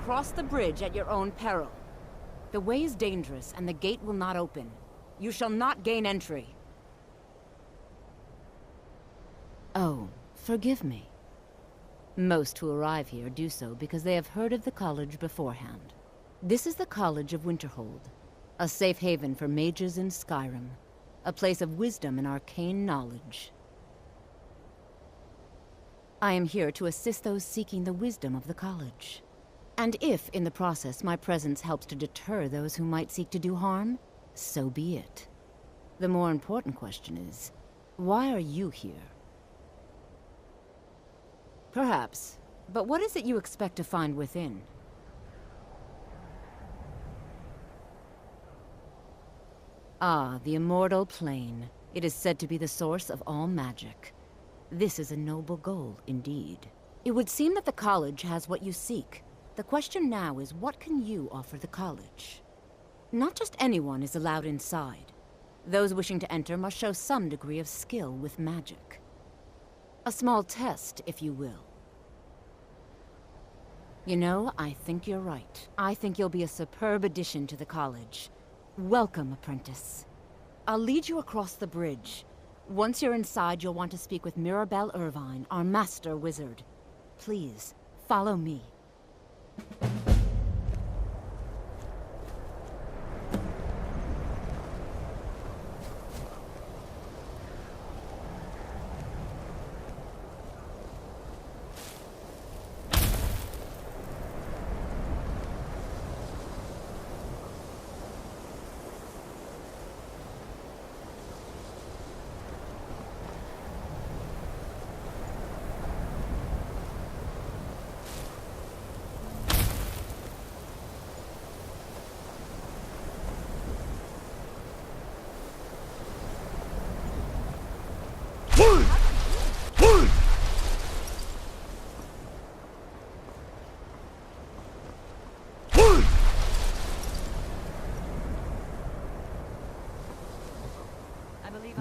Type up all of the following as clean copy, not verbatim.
cross the bridge at your own peril. The way is dangerous, and the gate will not open. You shall not gain entry. Oh, forgive me. Most who arrive here do so because they have heard of the college beforehand. This is the College of Winterhold, a safe haven for mages in Skyrim, a place of wisdom and arcane knowledge. I am here to assist those seeking the wisdom of the college. And if, in the process, my presence helps to deter those who might seek to do harm, so be it. The more important question is, why are you here? Perhaps, but what is it you expect to find within? Ah, the immortal plane. It is said to be the source of all magic. This is a noble goal, indeed. It would seem that the college has what you seek. The question now is, what can you offer the college? Not just anyone is allowed inside. Those wishing to enter must show some degree of skill with magic. A small test, if you will. You know, I think you're right. I think you'll be a superb addition to the college. Welcome, apprentice. I'll lead you across the bridge. Once you're inside, you'll want to speak with Mirabelle Irvine, our master wizard. Please, follow me.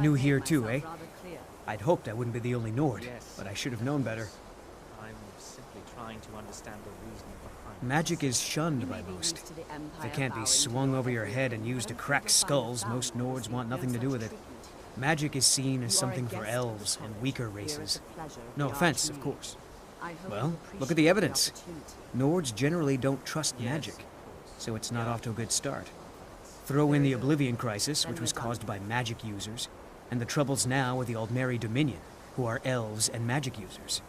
New here too, eh? I'd hoped I wouldn't be the only Nord, but I should have known better. I'm simply trying to understand the reasoning behind Magic is shunned by most. If it can't be swung over your head and used to crack skulls, most Nords want nothing to do with it. Magic is seen as something for elves and weaker races. No offense, of course. Well, look at the evidence. Nords generally don't trust magic, so it's not off to a good start. Throw in the Oblivion Crisis, which was caused by magic users, and the troubles now with the Aldmeri Dominion, who are elves and magic users.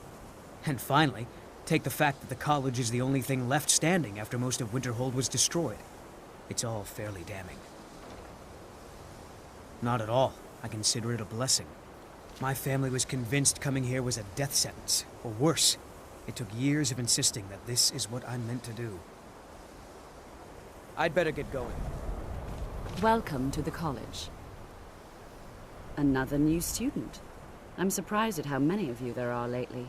And finally, take the fact that the college is the only thing left standing after most of Winterhold was destroyed. It's all fairly damning. Not at all. I consider it a blessing. My family was convinced coming here was a death sentence, or worse. It took years of insisting that this is what I'm meant to do. I'd better get going. Welcome to the college. Another new student. I'm surprised at how many of you there are lately.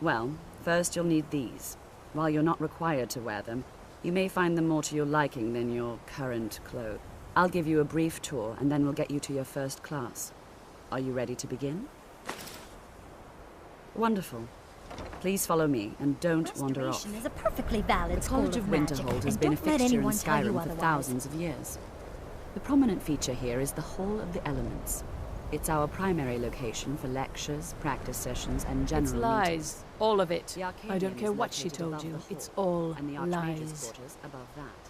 Well, first you'll need these. While you're not required to wear them, you may find them more to your liking than your current clothes. I'll give you a brief tour, and then we'll get you to your first class. Are you ready to begin? Wonderful. Please follow me, and don't wander off. Is a perfectly valid The College of Winterhold has been a fixture in Skyrim for thousands of years. The prominent feature here is the Hall of the Elements. It's our primary location for lectures, practice sessions, and general It's lies. meetings. All of it. The I Arcadian don't care is what she located told above you. the hall, It's all and the Archmage's lies. quarters above that.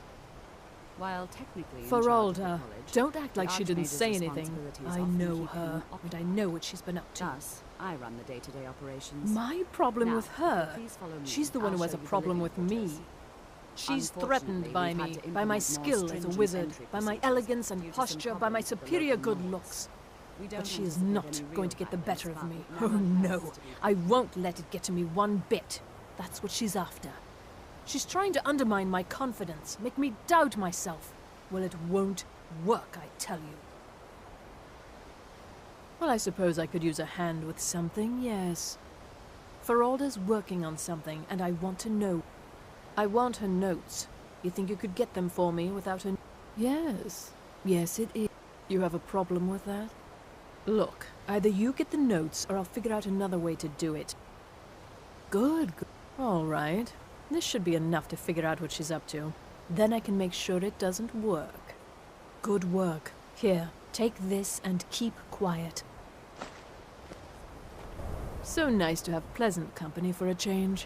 While technically in For charge of the Older, college, don't act the like she didn't Archmage's say anything. responsibilities I often know keep her, him and I know what she's been up to. Thus, I run the day-to-day operations. My problem Now, with her, please follow me. she's the one I'll who has show a you the problem living with me. quarters. She's Unfortunately, threatened by we've had me, to by my implement more skill as a stringent wizard, entry by my procedures elegance due and to some posture, by my problems with the superior local good norms. looks. We don't But she is anticipate not any real going to get the violence, better of but me. we Oh never no, hesitate to be I won't let it get to me one bit. That's what she's after. She's trying to undermine my confidence, make me doubt myself. Well, it won't work, I tell you. Well, I suppose I could use a hand with something, yes. Feralda's working on something, and I want to know. I want her notes. You think you could get them for me without her... Yes. Yes, it is. You have a problem with that? Look, either you get the notes, or I'll figure out another way to do it. Good, good. All right. This should be enough to figure out what she's up to. Then I can make sure it doesn't work. Good work. Here, take this and keep quiet. So nice to have pleasant company for a change.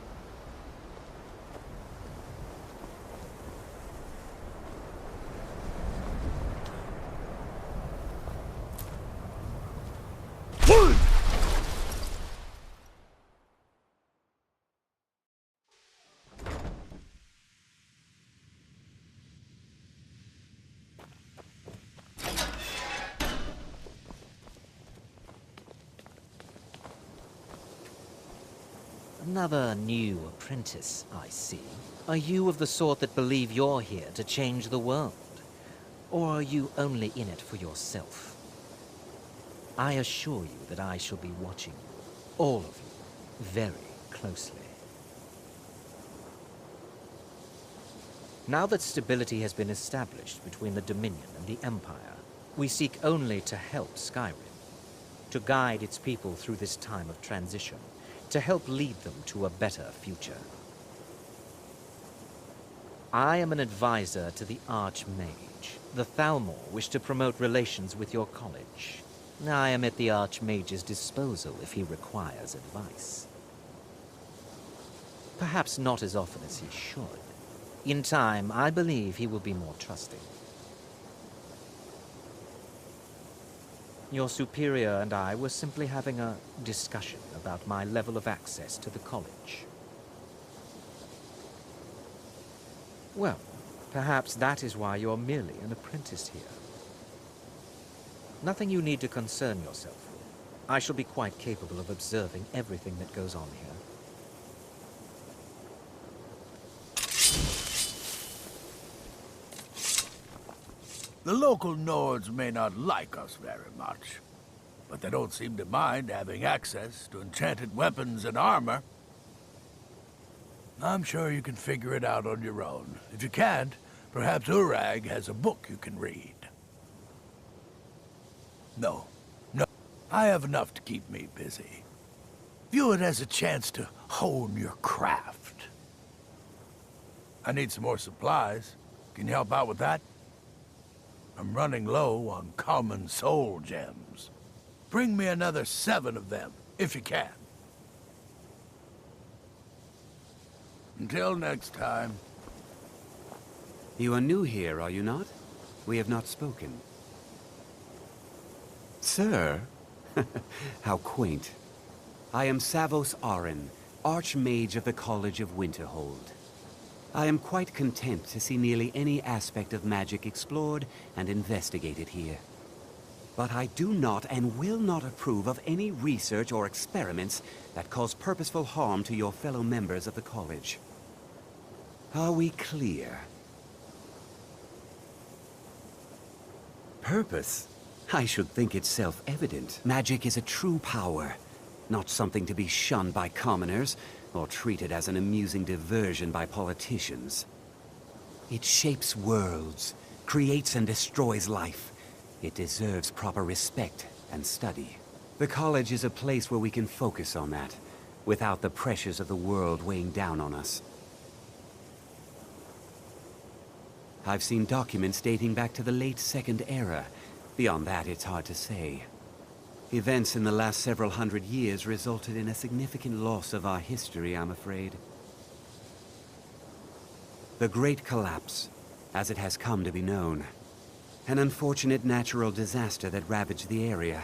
Another new apprentice, I see. Are you of the sort that believe you're here to change the world? Or are you only in it for yourself? I assure you that I shall be watching you, all of you, very closely. Now that stability has been established between the Dominion and the Empire, we seek only to help Skyrim, to guide its people through this time of transition, to help lead them to a better future. I am an advisor to the Archmage. The Thalmor wish to promote relations with your college. I am at the Archmage's disposal if he requires advice. Perhaps not as often as he should. In time, I believe he will be more trusting. Your superior and I were simply having a discussion about my level of access to the college. Well, perhaps that is why you're merely an apprentice here. Nothing you need to concern yourself with. I shall be quite capable of observing everything that goes on here. The local Nords may not like us very much, but they don't seem to mind having access to enchanted weapons and armor. I'm sure you can figure it out on your own. If you can't, perhaps Urag has a book you can read. No, I have enough to keep me busy. View it as a chance to hone your craft. I need some more supplies. Can you help out with that? I'm running low on common soul gems. Bring me another 7 of them, if you can. Until next time. You are new here, are you not? We have not spoken. Sir? How quaint. I am Savos Arin, Archmage of the College of Winterhold. I am quite content to see nearly any aspect of magic explored and investigated here. But I do not and will not approve of any research or experiments that cause purposeful harm to your fellow members of the college. Are we clear? Purpose? I should think it's self-evident. Magic is a true power, not something to be shunned by commoners, or treated as an amusing diversion by politicians. It shapes worlds, creates and destroys life. It deserves proper respect and study. The college is a place where we can focus on that, without the pressures of the world weighing down on us. I've seen documents dating back to the late Second Era. Beyond that, it's hard to say. Events in the last several hundred years resulted in a significant loss of our history, I'm afraid. The Great Collapse, as it has come to be known. An unfortunate natural disaster that ravaged the area.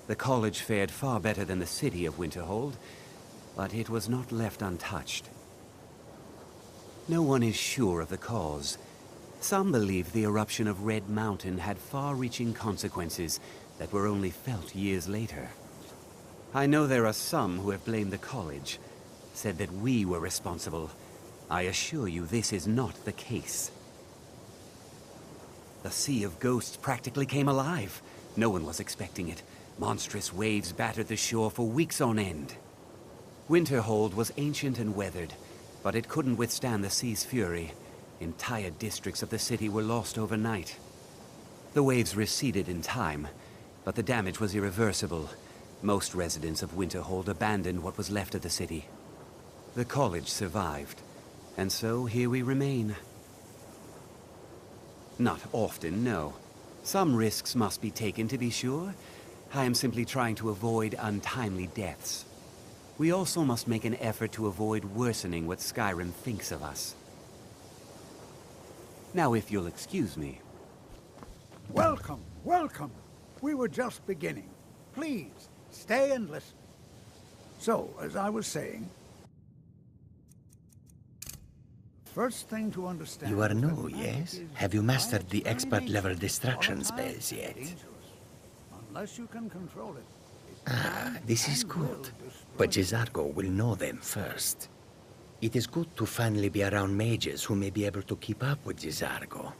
The college fared far better than the city of Winterhold, but it was not left untouched. No one is sure of the cause. Some believe the eruption of Red Mountain had far-reaching consequences that were only felt years later. I know there are some who have blamed the college, said that we were responsible. I assure you this is not the case. The Sea of Ghosts practically came alive. No one was expecting it. Monstrous waves battered the shore for weeks on end. Winterhold was ancient and weathered, but it couldn't withstand the sea's fury. Entire districts of the city were lost overnight. The waves receded in time, but the damage was irreversible. Most residents of Winterhold abandoned what was left of the city. The college survived, And so here we remain. Not often, no. Some risks must be taken, to be sure. I am simply trying to avoid untimely deaths. We also must make an effort to avoid worsening what Skyrim thinks of us. Now, if you'll excuse me. Welcome, welcome. We were just beginning. Please, stay and listen. So, as I was saying, first thing to understand... You are new, yes? Have you mastered the expert-level distraction spells yet? Unless you can control it. This is good. But J'zargo will know them first. It is good to finally be around mages who may be able to keep up with J'zargo.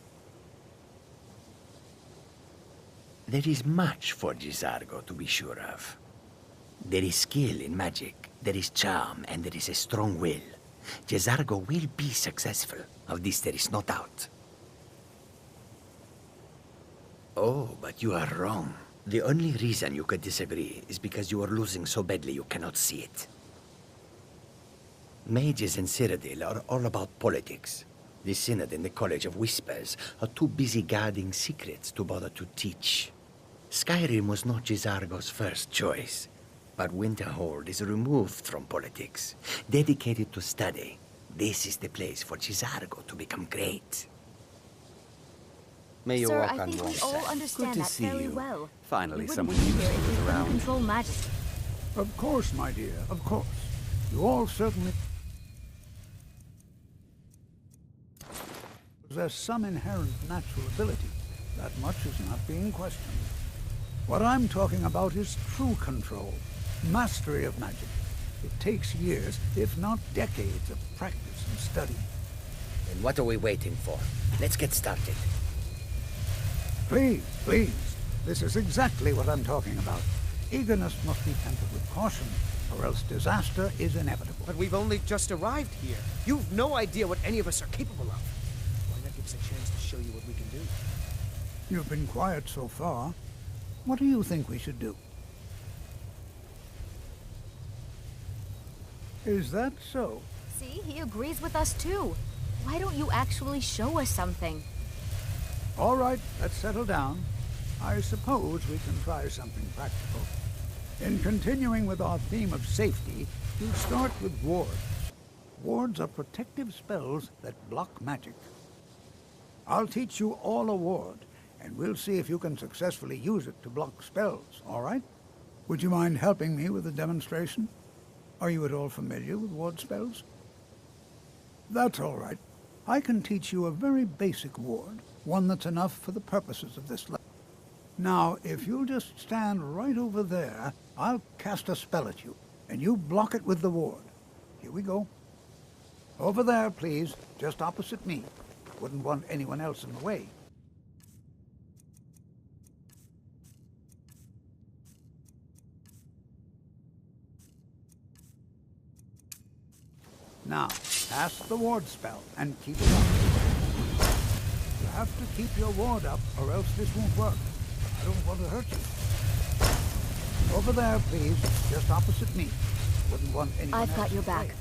There is much for J'zargo to be sure of. There is skill in magic, there is charm, and there is a strong will. J'zargo will be successful. Of this there is no doubt. Oh, but you are wrong. The only reason you could disagree is because you are losing so badly you cannot see it. Mages in Cyrodiil are all about politics. The Synod and the College of Whispers are too busy guarding secrets to bother to teach. Skyrim was not J'zargo's first choice, but Winterhold is removed from politics, dedicated to study. This is the place for J'zargo to become great. May you Sir, walk I on think one we all side. understand Good to that see very you. well. Finally, You someone wouldn't be useful here if you couldn't around. control magic. Of course, my dear, of course. You all certainly possess some inherent natural ability. That much is not being questioned. What I'm talking about is true control, mastery of magic. It takes years, if not decades, of practice and study. And what are we waiting for? Let's get started. Please, please. This is exactly what I'm talking about. Eagerness must be tempered with caution, or else disaster is inevitable. But we've only just arrived here. You've no idea what any of us are capable of. Why not give us a chance to show you what we can do? You've been quiet so far. What do you think we should do? Is that so? See, he agrees with us too. Why don't you actually show us something? All right, let's settle down. I suppose we can try something practical. In continuing with our theme of safety, you start with wards. Wards are protective spells that block magic. I'll teach you all a ward, and we'll see if you can successfully use it to block spells, all right? Would you mind helping me with a demonstration? Are you at all familiar with ward spells? That's all right. I can teach you a very basic ward, one that's enough for the purposes of this lesson. Now, if you'll just stand right over there, I'll cast a spell at you, and you block it with the ward. Here we go. Over there, please, just opposite me. Wouldn't want anyone else in the way. Now, cast the ward spell and keep it up. You have to keep your ward up, or else this won't work. I don't want to hurt you. Over there, please, just opposite me. Wouldn't want anyone else I've got your in the way. back.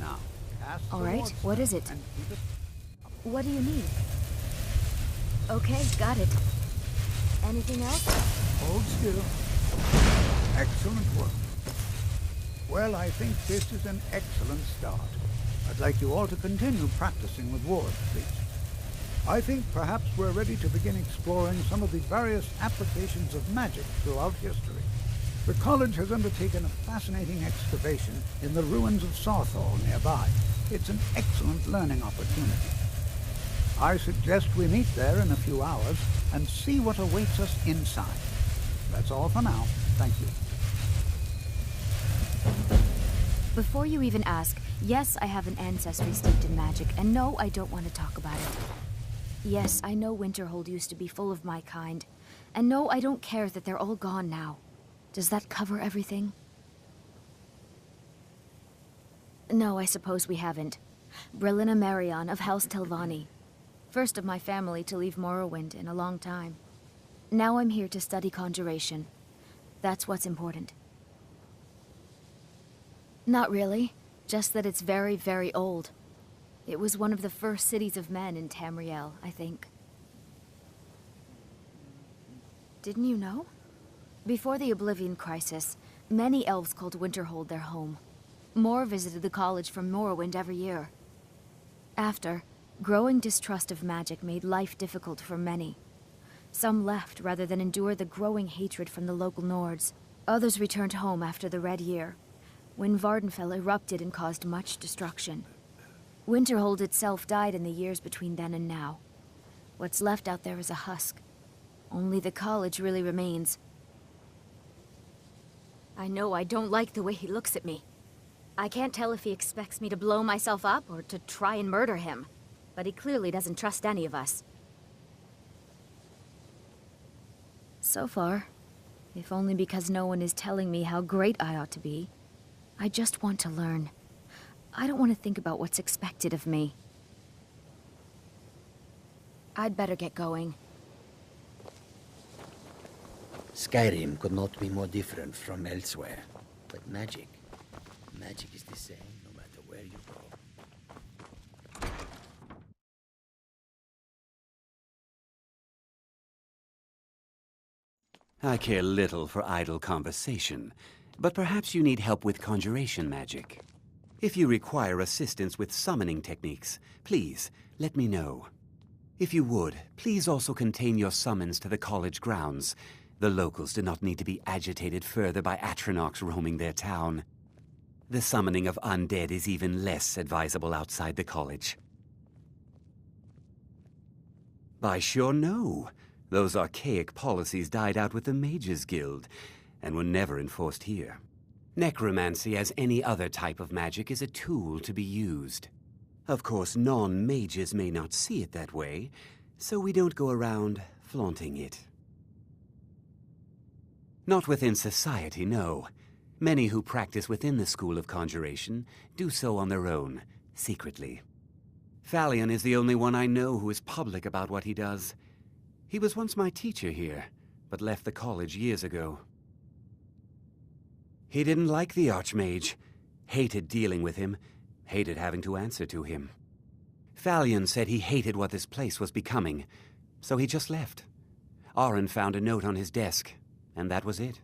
Now, cast All the right, ward what spell is it? and keep it up. What do you need? Okay, got it. Anything else? Hold still. Excellent work. Well, I think this is an excellent start. I'd like you all to continue practicing with wards, please. I think perhaps we're ready to begin exploring some of the various applications of magic throughout history. The college has undertaken a fascinating excavation in the ruins of Sarthal nearby. It's an excellent learning opportunity. I suggest we meet there in a few hours and see what awaits us inside. That's all for now. Thank you. Before you even ask, yes, I have an ancestry steeped in magic, and no, I don't want to talk about it. Yes, I know Winterhold used to be full of my kind, and no, I don't care that they're all gone now. Does that cover everything? No, I suppose we haven't. Brillina Marion of House Telvanni. First of my family to leave Morrowind in a long time. Now I'm here to study conjuration. That's what's important. Not really. Just that it's very, very old. It was one of the first cities of men in Tamriel, I think. Didn't you know? Before the Oblivion Crisis, many elves called Winterhold their home. More visited the college from Morrowind every year. After, growing distrust of magic made life difficult for many. Some left rather than endure the growing hatred from the local Nords. Others returned home after the Red Year, when Vardenfell erupted and caused much destruction. Winterhold itself died in the years between then and now. What's left out there is a husk. Only the college really remains. I know I don't like the way he looks at me. I can't tell if he expects me to blow myself up or to try and murder him. But he clearly doesn't trust any of us. So far, if only because no one is telling me how great I ought to be. I just want to learn. I don't want to think about what's expected of me. I'd better get going. Skyrim could not be more different from elsewhere. But magic is the same no matter where you go. I care little for idle conversation, but perhaps you need help with conjuration magic. If you require assistance with summoning techniques, please let me know. If you would, please also contain your summons to the college grounds. The locals do not need to be agitated further by Atronachs roaming their town. The summoning of undead is even less advisable outside the college. By sure no. Those archaic policies died out with the Mages Guild, and were never enforced here. Necromancy, as any other type of magic, is a tool to be used. Of course, non-mages may not see it that way, so we don't go around flaunting it. Not within society, no. Many who practice within the School of Conjuration do so on their own, secretly. Falion is the only one I know who is public about what he does. He was once my teacher here, but left the college years ago. He didn't like the Archmage, hated dealing with him, hated having to answer to him. Falion said he hated what this place was becoming, so he just left. Arin found a note on his desk, and that was it.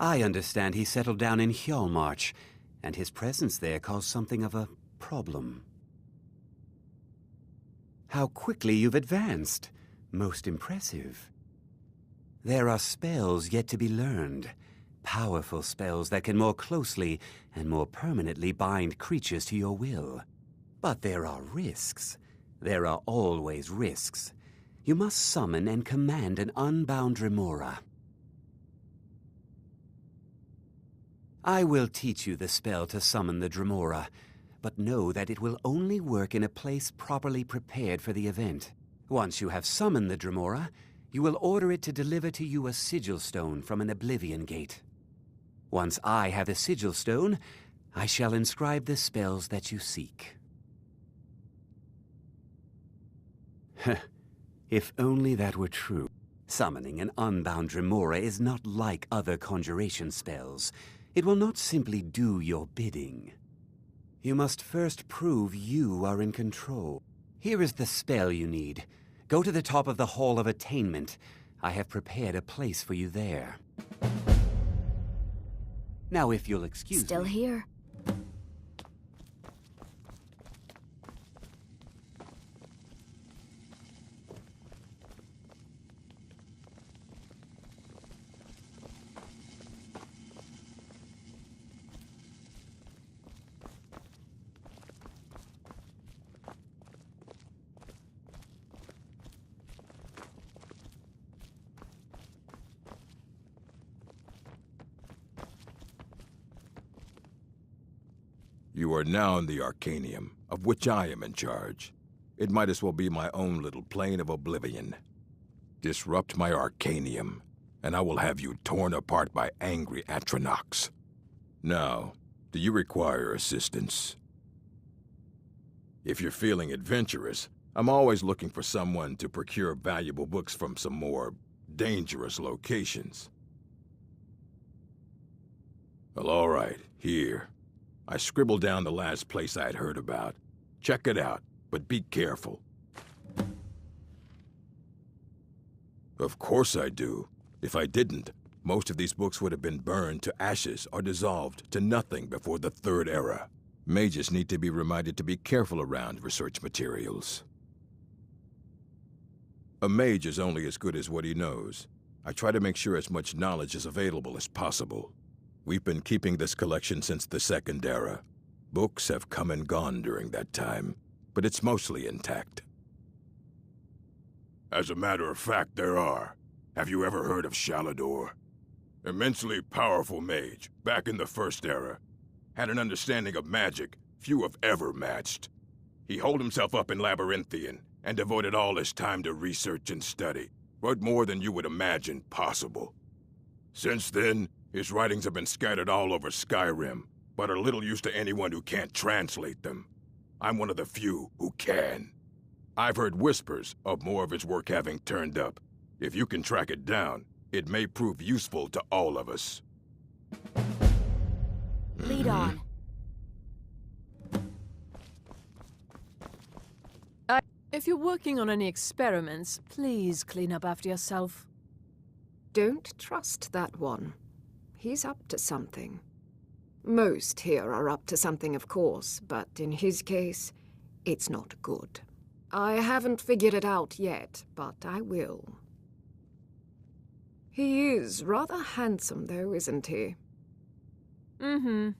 I understand he settled down in Hjalmarch, and his presence there caused something of a problem. How quickly you've advanced. Most impressive. There are spells yet to be learned. Powerful spells that can more closely and more permanently bind creatures to your will. But there are risks. There are always risks. You must summon and command an unbound remora. I will teach you the spell to summon the Dremora, but know that it will only work in a place properly prepared for the event. Once you have summoned the Dremora, you will order it to deliver to you a sigil stone from an Oblivion Gate. Once I have the sigil stone, I shall inscribe the spells that you seek. If only that were true. Summoning an unbound Dremora is not like other conjuration spells. It will not simply do your bidding. You must first prove you are in control. Here is the spell you need. Go to the top of the Hall of Attainment. I have prepared a place for you there. Now, if you'll excuse me... Still here. You are now in the Arcanium, of which I am in charge. It might as well be my own little plane of oblivion. Disrupt my Arcanium, and I will have you torn apart by angry Atronachs. Now, do you require assistance? If you're feeling adventurous, I'm always looking for someone to procure valuable books from some more dangerous locations. Well, all right, here. I scribbled down the last place I had heard about. Check it out, but be careful. Of course I do. If I didn't, most of these books would have been burned to ashes or dissolved to nothing before the Third Era. Mages need to be reminded to be careful around research materials. A mage is only as good as what he knows. I try to make sure as much knowledge is available as possible. We've been keeping this collection since the Second Era. Books have come and gone during that time, but it's mostly intact. As a matter of fact, there are. Have you ever heard of Shalador? Immensely powerful mage, back in the First Era. Had an understanding of magic few have ever matched. He holed himself up in Labyrinthian and devoted all his time to research and study, wrote more than you would imagine possible. Since then, his writings have been scattered all over Skyrim, but are little use to anyone who can't translate them. I'm one of the few who can. I've heard whispers of more of his work having turned up. If you can track it down, it may prove useful to all of us. Lead on. If you're working on any experiments, please clean up after yourself. Don't trust that one. He's up to something. Most here are up to something, of course, but in his case, it's not good. I haven't figured it out yet, but I will. He is rather handsome, though, isn't he? Mm-hmm.